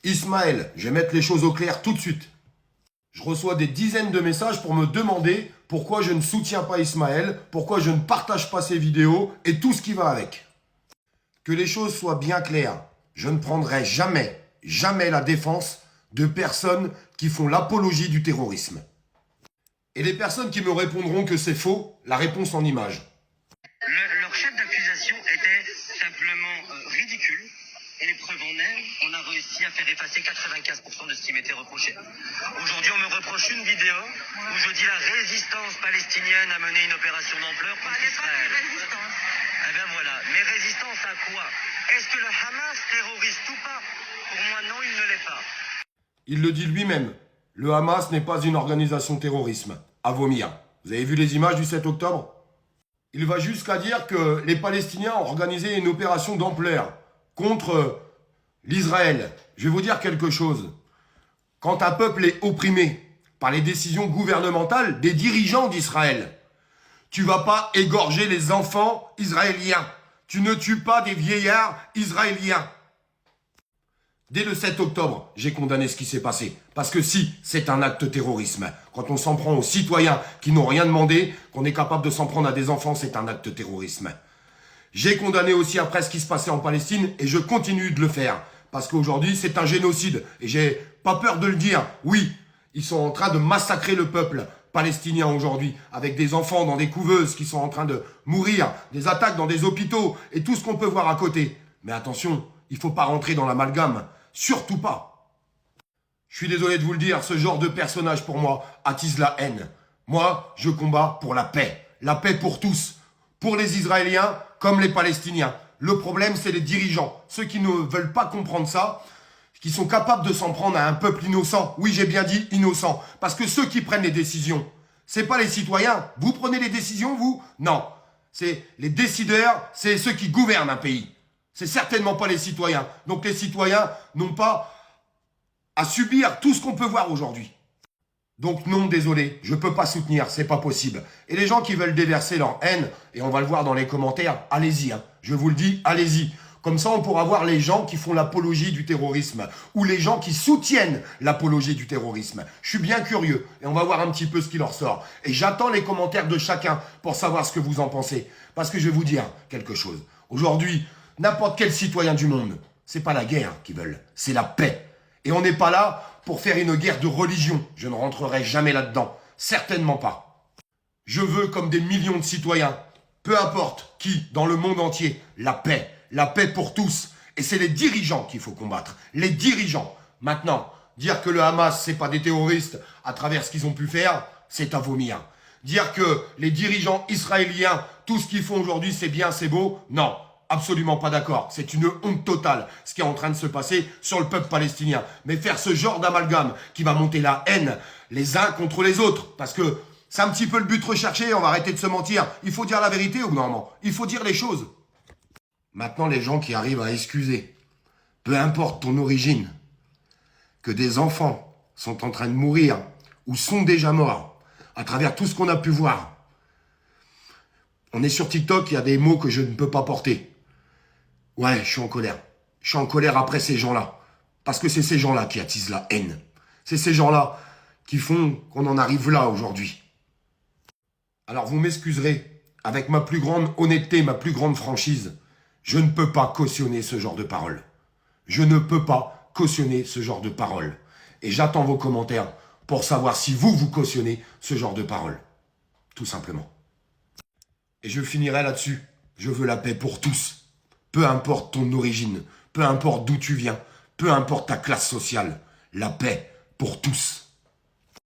Ismaël, je vais mettre les choses au clair tout de suite. Je reçois des dizaines de messages pour me demander pourquoi je ne soutiens pas Ismaël, pourquoi je ne partage pas ses vidéos et tout ce qui va avec. Que les choses soient bien claires, je ne prendrai jamais, jamais la défense de personnes qui font l'apologie du terrorisme. Et les personnes qui me répondront que c'est faux, la réponse en image. Leur chef d'accusation était simplement ridicule. Et les preuves en est, on a réussi à faire effacer 95% de ce qui m'était reproché. Aujourd'hui, on me reproche une vidéo où je dis la résistance palestinienne a mené une opération d'ampleur contre Israël. Eh bien voilà, mais résistance à quoi? Est-ce que le Hamas terroriste ou pas? Pour moi, non, il ne l'est pas. Il le dit lui-même, le Hamas n'est pas une organisation terrorisme. À vomir. Vous avez vu les images du 7 octobre? Il va jusqu'à dire que les Palestiniens ont organisé une opération d'ampleur contre l'Israël. Je vais vous dire quelque chose. Quand un peuple est opprimé par les décisions gouvernementales des dirigeants d'Israël, tu vas pas égorger les enfants israéliens. Tu ne tues pas des vieillards israéliens. Dès le 7 octobre, j'ai condamné ce qui s'est passé. Parce que si, c'est un acte de terrorisme. Quand on s'en prend aux citoyens qui n'ont rien demandé, qu'on est capable de s'en prendre à des enfants, c'est un acte de terrorisme. J'ai condamné aussi après ce qui se passait en Palestine et je continue de le faire. Parce qu'aujourd'hui, c'est un génocide. Et j'ai pas peur de le dire. Oui, ils sont en train de massacrer le peuple palestinien aujourd'hui. Avec des enfants dans des couveuses qui sont en train de mourir. Des attaques dans des hôpitaux et tout ce qu'on peut voir à côté. Mais attention, il faut pas rentrer dans l'amalgame. Surtout pas. Je suis désolé de vous le dire, ce genre de personnage pour moi attise la haine. Moi, je combats pour la paix. La paix pour tous. Pour les Israéliens comme les Palestiniens. Le problème, c'est les dirigeants. Ceux qui ne veulent pas comprendre ça, qui sont capables de s'en prendre à un peuple innocent. Oui, j'ai bien dit innocent. Parce que ceux qui prennent les décisions, c'est pas les citoyens. Vous prenez les décisions, vous? Non. C'est les décideurs, c'est ceux qui gouvernent un pays. C'est certainement pas les citoyens. Donc les citoyens n'ont pas à subir tout ce qu'on peut voir aujourd'hui. Donc non, désolé, je peux pas soutenir, c'est pas possible. Et les gens qui veulent déverser leur haine, et on va le voir dans les commentaires, allez-y, hein. Je vous le dis, allez-y. Comme ça, on pourra voir les gens qui font l'apologie du terrorisme, ou les gens qui soutiennent l'apologie du terrorisme. Je suis bien curieux, et on va voir un petit peu ce qui leur sort. Et j'attends les commentaires de chacun pour savoir ce que vous en pensez. Parce que je vais vous dire quelque chose. Aujourd'hui, n'importe quel citoyen du monde, c'est pas la guerre qu'ils veulent, c'est la paix. Et on n'est pas là pour faire une guerre de religion. Je ne rentrerai jamais là-dedans. Certainement pas. Je veux, comme des millions de citoyens, peu importe qui, dans le monde entier, la paix. La paix pour tous. Et c'est les dirigeants qu'il faut combattre. Les dirigeants. Maintenant, dire que le Hamas, c'est pas des terroristes à travers ce qu'ils ont pu faire, c'est à vomir. Dire que les dirigeants israéliens, tout ce qu'ils font aujourd'hui, c'est bien, c'est beau, non. Absolument pas d'accord. C'est une honte totale ce qui est en train de se passer sur le peuple palestinien. Mais faire ce genre d'amalgame qui va monter la haine les uns contre les autres, parce que c'est un petit peu le but recherché, on va arrêter de se mentir. Il faut dire la vérité au bout d'un moment. Il faut dire les choses. Maintenant, les gens qui arrivent à excuser, peu importe ton origine, que des enfants sont en train de mourir ou sont déjà morts à travers tout ce qu'on a pu voir. On est sur TikTok, il y a des mots que je ne peux pas porter. Ouais, je suis en colère. Je suis en colère après ces gens-là. Parce que c'est ces gens-là qui attisent la haine. C'est ces gens-là qui font qu'on en arrive là aujourd'hui. Alors vous m'excuserez, avec ma plus grande honnêteté, ma plus grande franchise, je ne peux pas cautionner ce genre de paroles. Je ne peux pas cautionner ce genre de paroles. Et j'attends vos commentaires pour savoir si vous cautionnez ce genre de paroles. Tout simplement. Et je finirai là-dessus. Je veux la paix pour tous. Peu importe ton origine, peu importe d'où tu viens, peu importe ta classe sociale, la paix pour tous.